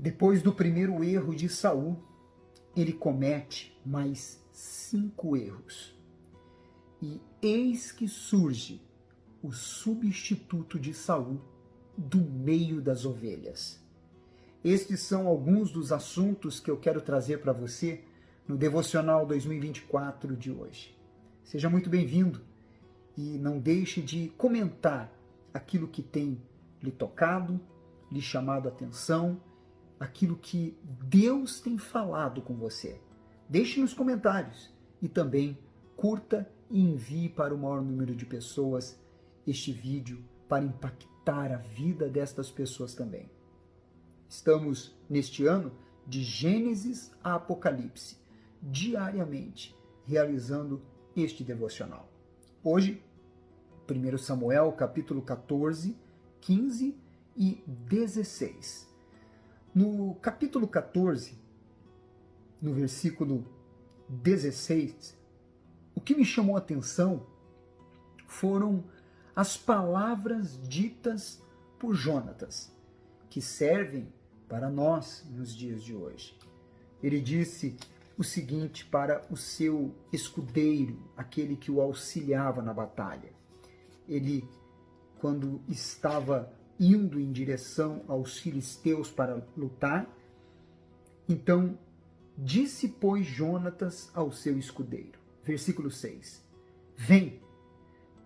Depois do primeiro erro de Saul, ele comete mais 5 erros. E eis que surge o substituto de Saul do meio das ovelhas. Estes são alguns dos assuntos que eu quero trazer para você no Devocional 2024 de hoje. Seja muito bem-vindo e não deixe de comentar aquilo que tem lhe tocado, lhe chamado a atenção, aquilo que Deus tem falado com você. Deixe nos comentários e também curta e envie para o maior número de pessoas este vídeo para impactar a vida destas pessoas também. Estamos neste ano de Gênesis a Apocalipse, diariamente realizando este devocional. Hoje, 1 Samuel, capítulo 14, 15 e 16. No capítulo 14, no versículo 16, o que me chamou a atenção foram as palavras ditas por Jonatas, que servem para nós nos dias de hoje. Ele disse o seguinte para o seu escudeiro, aquele que o auxiliava na batalha. Ele, quando estava indo em direção aos filisteus para lutar, então disse, pois, Jonatas ao seu escudeiro. Versículo 6. Vem,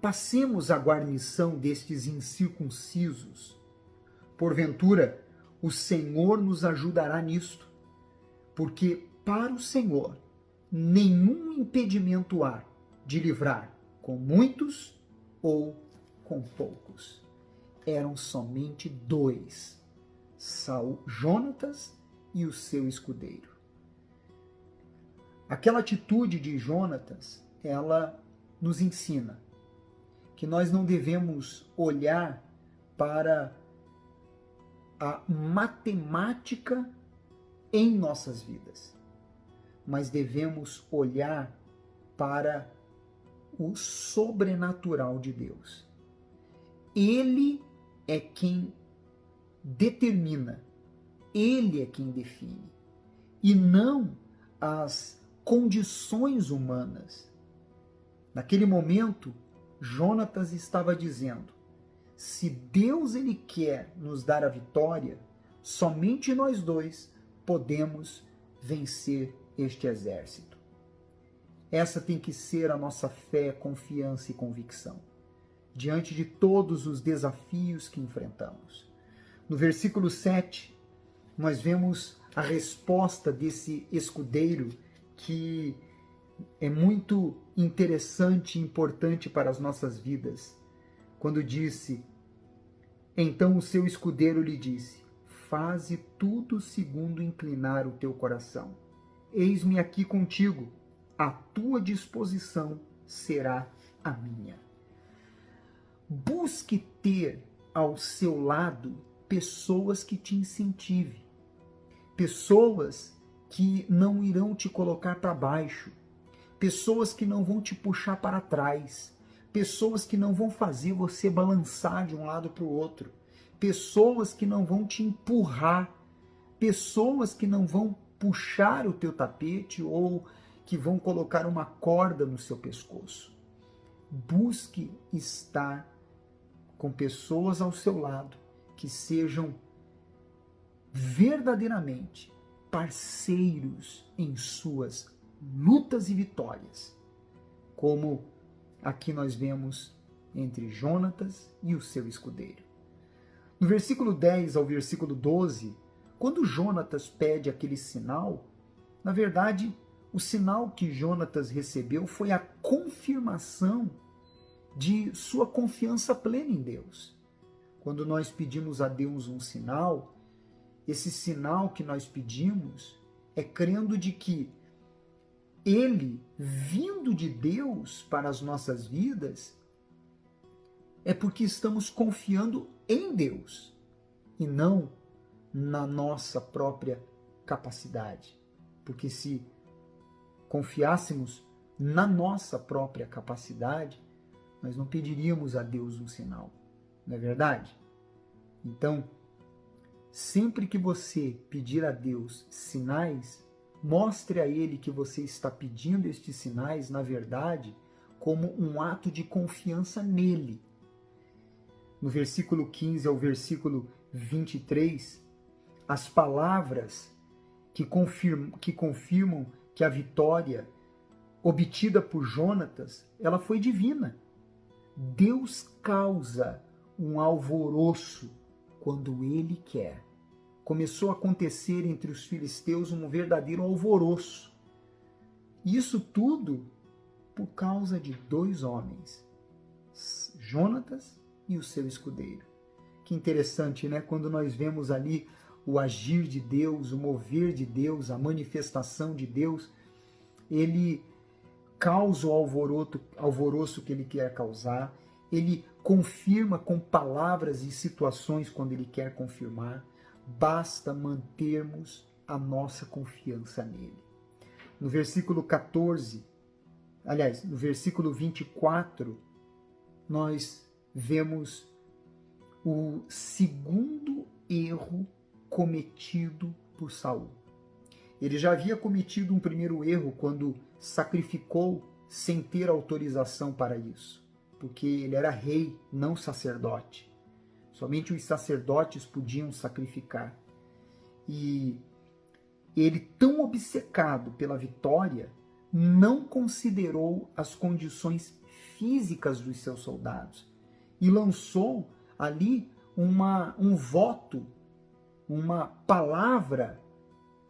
passemos a guarnição destes incircuncisos. Porventura, o Senhor nos ajudará nisto, porque para o Senhor nenhum impedimento há de livrar com muitos ou com poucos. Eram somente 2, Jonatas e o seu escudeiro. Aquela atitude de Jonatas, ela nos ensina que nós não devemos olhar para a matemática em nossas vidas, mas devemos olhar para o sobrenatural de Deus. Ele é quem determina, ele é quem define, e não as condições humanas. Naquele momento, Jonatas estava dizendo: se Deus ele quer nos dar a vitória, somente nós dois podemos vencer este exército. Essa tem que ser a nossa fé, confiança e convicção, diante de todos os desafios que enfrentamos. No versículo 7, nós vemos a resposta desse escudeiro, que é muito interessante e importante para as nossas vidas, quando disse: então o seu escudeiro lhe disse, faze tudo segundo inclinar o teu coração. Eis-me aqui contigo, a tua disposição será a minha. Busque ter ao seu lado pessoas que te incentivem, pessoas que não irão te colocar para baixo, pessoas que não vão te puxar para trás, pessoas que não vão fazer você balançar de um lado para o outro, pessoas que não vão te empurrar, pessoas que não vão puxar o teu tapete ou que vão colocar uma corda no seu pescoço. Busque estar com pessoas ao seu lado que sejam verdadeiramente parceiros em suas lutas e vitórias, como aqui nós vemos entre Jonatas e o seu escudeiro. No versículo 10 ao versículo 12, quando Jonatas pede aquele sinal, na verdade, o sinal que Jonatas recebeu foi a confirmação de sua confiança plena em Deus. Quando nós pedimos a Deus um sinal, esse sinal que nós pedimos é crendo de que ele, vindo de Deus para as nossas vidas, é porque estamos confiando em Deus e não na nossa própria capacidade. Porque se confiássemos na nossa própria capacidade, nós não pediríamos a Deus um sinal, não é verdade? Então, sempre que você pedir a Deus sinais, mostre a Ele que você está pedindo estes sinais, na verdade, como um ato de confiança nele. No versículo 15 ao versículo 23, as palavras que confirmam que a vitória obtida por Jonatas, ela foi divina. Deus causa um alvoroço quando Ele quer. Começou a acontecer entre os filisteus um verdadeiro alvoroço. Isso tudo por causa de dois homens, Jonatas e o seu escudeiro. Que interessante, né? Quando nós vemos ali o agir de Deus, o mover de Deus, a manifestação de Deus, Ele causa o alvoroço que Ele quer causar, Ele confirma com palavras e situações quando Ele quer confirmar. Basta mantermos a nossa confiança nele. No versículo 14, aliás, no versículo 24, nós vemos o segundo erro cometido por Saul. Ele já havia cometido um primeiro erro quando sacrificou sem ter autorização para isso, porque ele era rei, não sacerdote. Somente os sacerdotes podiam sacrificar. E ele, tão obcecado pela vitória, não considerou as condições físicas dos seus soldados e lançou ali um voto, uma palavra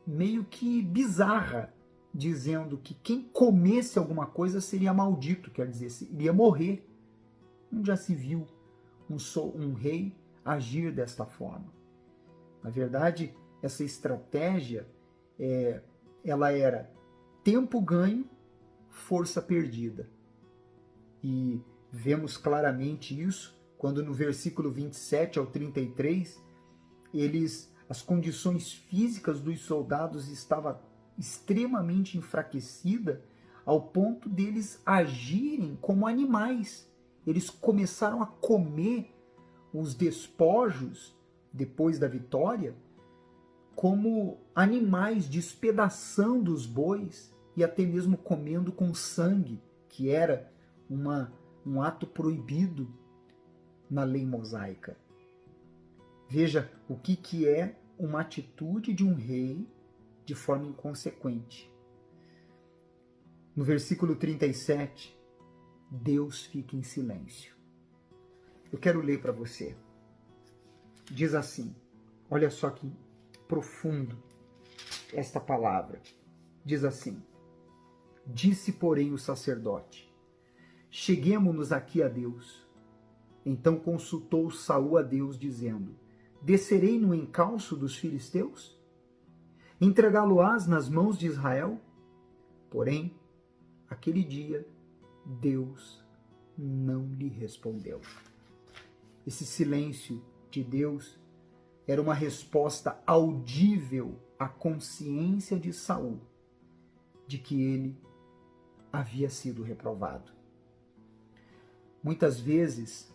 meio que bizarra, dizendo que quem comesse alguma coisa seria maldito, quer dizer, iria morrer. Onde já se viu um rei agir desta forma? Na verdade, essa estratégia, ela era tempo ganho, força perdida. E vemos claramente isso quando no versículo 27 ao 33, as condições físicas dos soldados estavam extremamente enfraquecidas ao ponto deles agirem como animais. Eles começaram a comer os despojos depois da vitória como animais, despedaçando os bois e até mesmo comendo com sangue, que era um ato proibido na lei mosaica. Veja o que é uma atitude de um rei de forma inconsequente. No versículo 37, Deus fica em silêncio. Eu quero ler para você. Diz assim, olha só que profundo esta palavra. Diz assim: disse, porém, o sacerdote: cheguemo-nos aqui a Deus. Então consultou Saul a Deus, dizendo: descerei no encalço dos filisteus? Entregá-lo-ás nas mãos de Israel? Porém, aquele dia, Deus não lhe respondeu. Esse silêncio de Deus era uma resposta audível à consciência de Saul de que ele havia sido reprovado. Muitas vezes,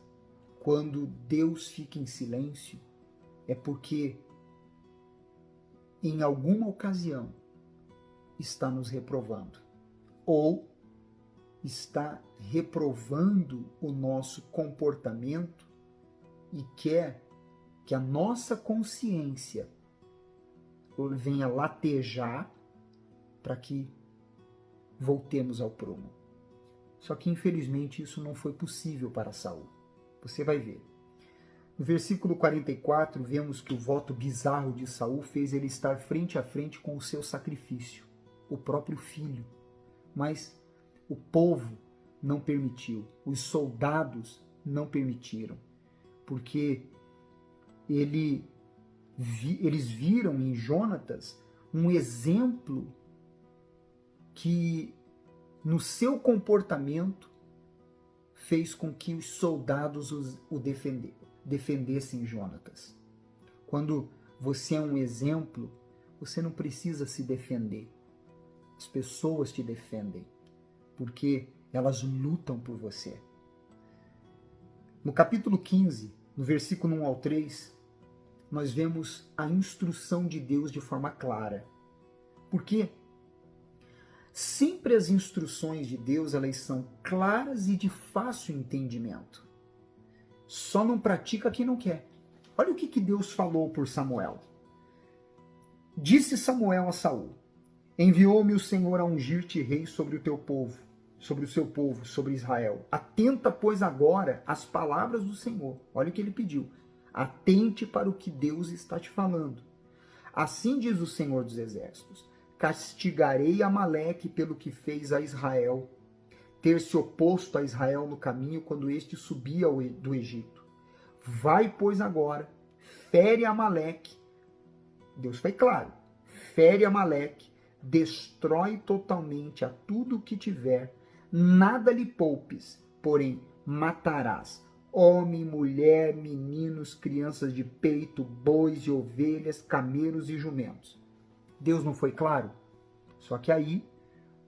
quando Deus fica em silêncio, é porque em alguma ocasião está nos reprovando, ou está reprovando o nosso comportamento e quer que a nossa consciência venha latejar para que voltemos ao prumo. Só que infelizmente isso não foi possível para Saul. Você vai ver. No versículo 44, vemos que o voto bizarro de Saul fez ele estar frente a frente com o seu sacrifício, o próprio filho. Mas o povo não permitiu, os soldados não permitiram, porque eles viram em Jonatas um exemplo que, no seu comportamento, fez com que os soldados o defendessem Jonatas. Quando você é um exemplo, você não precisa se defender. As pessoas te defendem, porque elas lutam por você. No capítulo 15, no versículo 1 ao 3, nós vemos a instrução de Deus de forma clara. Porque sempre as instruções de Deus, elas são claras e de fácil entendimento. Só não pratica quem não quer. Olha o que Deus falou por Samuel. Disse Samuel a Saul: enviou-me o Senhor a ungir-te rei sobre o teu povo, sobre o seu povo, sobre Israel. Atenta, pois, agora às palavras do Senhor. Olha o que ele pediu. Atente para o que Deus está te falando. Assim diz o Senhor dos Exércitos: castigarei Amaleque pelo que fez a Israel, ter se oposto a Israel no caminho quando este subia do Egito. Vai, pois, agora, fere Amaleque. Deus foi claro. Fere Amaleque, destrói totalmente a tudo o que tiver, nada lhe poupes, porém matarás homem, mulher, meninos, crianças de peito, bois e ovelhas, camelos e jumentos. Deus não foi claro? Só que aí,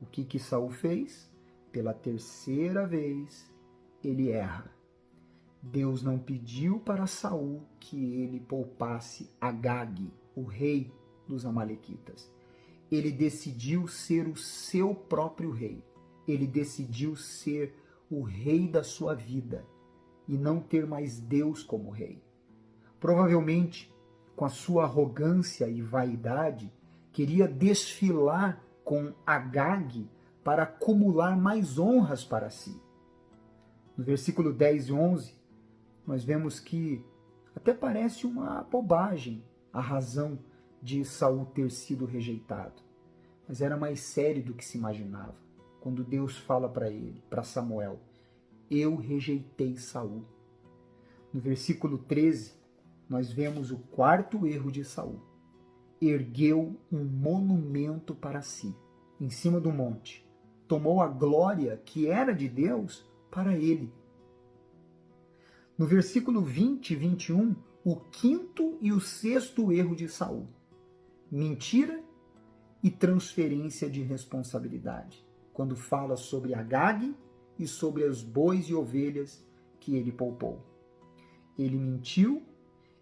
o que Saul fez? Pela terceira vez, ele erra. Deus não pediu para Saul que ele poupasse Agag, o rei dos amalequitas. Ele decidiu ser o seu próprio rei. Ele decidiu ser o rei da sua vida e não ter mais Deus como rei. Provavelmente, com a sua arrogância e vaidade, queria desfilar com Agag para acumular mais honras para si. No versículo 10 e 11, nós vemos que até parece uma bobagem a razão de Saul ter sido rejeitado. Mas era mais sério do que se imaginava. Quando Deus fala para ele, para Samuel: eu rejeitei Saul. No versículo 13, nós vemos o quarto erro de Saul. Ergueu um monumento para si, em cima do monte. Tomou a glória que era de Deus para ele. No versículo 20 e 21, o quinto e o sexto erro de Saul. Mentira e transferência de responsabilidade. Quando fala sobre Agag e sobre os bois e ovelhas que ele poupou. Ele mentiu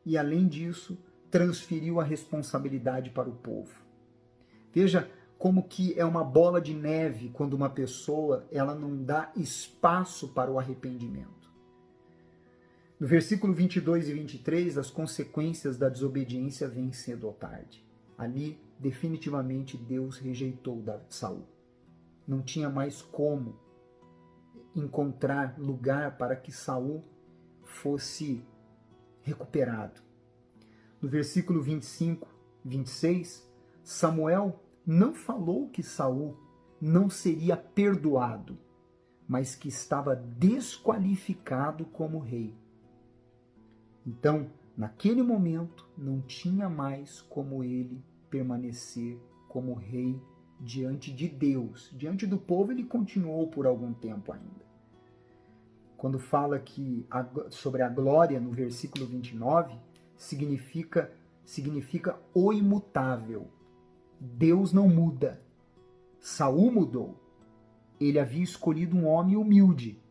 e, além disso, transferiu a responsabilidade para o povo. Veja como que é uma bola de neve quando uma pessoa ela não dá espaço para o arrependimento. No versículo 22 e 23, as consequências da desobediência vêm cedo ou tarde. Ali, definitivamente, Deus rejeitou Saul. Não tinha mais como encontrar lugar para que Saul fosse recuperado. No versículo 25, 26, Samuel não falou que Saul não seria perdoado, mas que estava desqualificado como rei. Então, naquele momento, não tinha mais como ele permanecer como rei diante de Deus. Diante do povo, ele continuou por algum tempo ainda. Quando fala sobre a glória, no versículo 29, significa o imutável. Deus não muda. Saul mudou. Ele havia escolhido um homem humilde,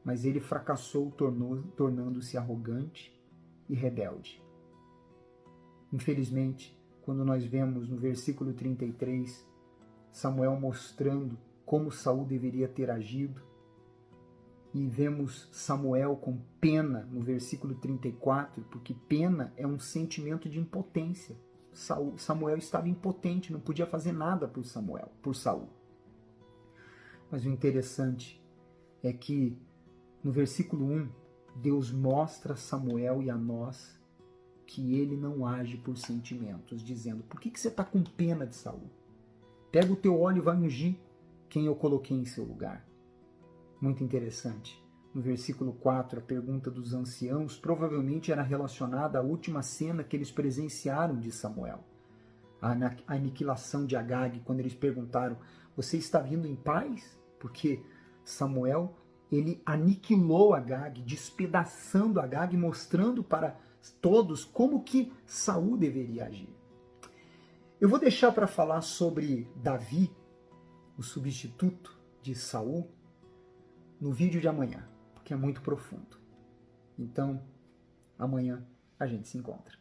mas ele fracassou, tornando-se arrogante e rebelde. Infelizmente, quando nós vemos no versículo 33, Samuel mostrando como Saul deveria ter agido, e vemos Samuel com pena no versículo 34, porque pena é um sentimento de impotência. Samuel estava impotente, não podia fazer nada por Saul. Mas o interessante é que no versículo 1, Deus mostra a Samuel e a nós que ele não age por sentimentos, dizendo: por que você está com pena de Saul? Pega o teu óleo e vai ungir quem eu coloquei em seu lugar. Muito interessante. No versículo 4, a pergunta dos anciãos provavelmente era relacionada à última cena que eles presenciaram de Samuel. A aniquilação de Agag, quando eles perguntaram: você está vindo em paz? Porque Samuel, ele aniquilou Agag, despedaçando Agag, mostrando para todos como que Saul deveria agir. Eu vou deixar para falar sobre Davi, o substituto de Saul, no vídeo de amanhã, porque é muito profundo. Então, amanhã a gente se encontra.